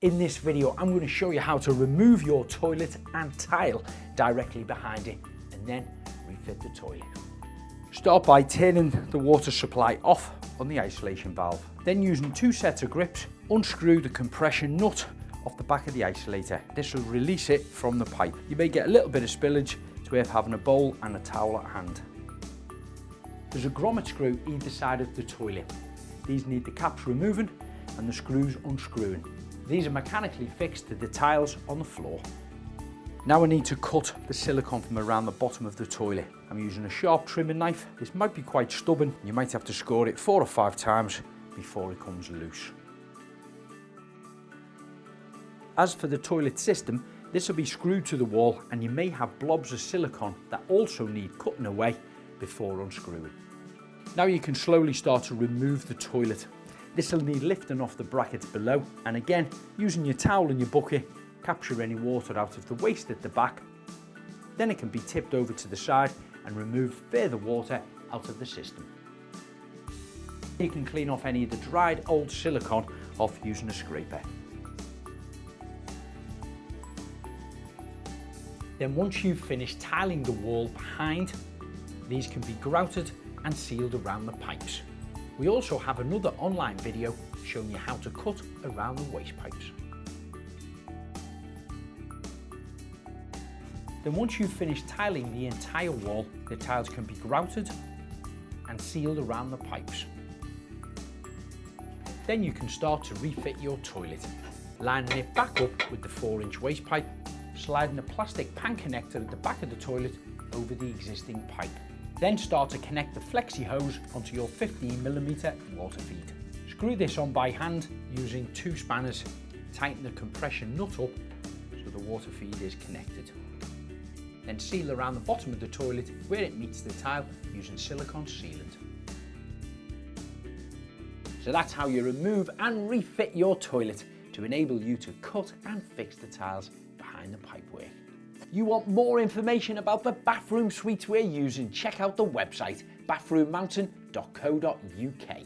In this video, I'm going to show you how to remove your toilet and tile directly behind it and then refit the toilet. Start by turning the water supply off on the isolation valve. Then using 2 sets of grips, unscrew the compression nut off the back of the isolator. This will release it from the pipe. You may get a little bit of spillage. It's worth having a bowl and a towel at hand. There's a grommet screw either side of the toilet. These need the caps removing and the screws unscrewing. These are mechanically fixed to the tiles on the floor. Now I need to cut the silicone from around the bottom of the toilet. I'm using a sharp trimming knife. This might be quite stubborn. You might have to score it 4 or 5 times before it comes loose. As for the toilet system, this will be screwed to the wall and you may have blobs of silicone that also need cutting away before unscrewing. Now you can slowly start to remove the toilet. This will need lifting off the brackets below, and again, using your towel and your bucket, capture any water out of the waste at the back. Then it can be tipped over to the side and remove further water out of the system. You can clean off any of the dried old silicone off using a scraper. Then once you've finished tiling the wall behind, these can be grouted and sealed around the pipes. We also have another online video showing you how to cut around the waste pipes. Then once you've finished tiling the entire wall, the tiles can be grouted and sealed around the pipes. Then you can start to refit your toilet, lining it back up with the 4-inch waste pipe, sliding a plastic pan connector at the back of the toilet over the existing pipe. Then start to connect the flexi hose onto your 15mm water feed. Screw this on by hand using 2 spanners. Tighten the compression nut up so the water feed is connected. Then seal around the bottom of the toilet where it meets the tile using silicone sealant. So that's how you remove and refit your toilet to enable you to cut and fix the tiles behind the pipework. You want more information about the bathroom suites we're using? Check out the website bathroommountain.co.uk.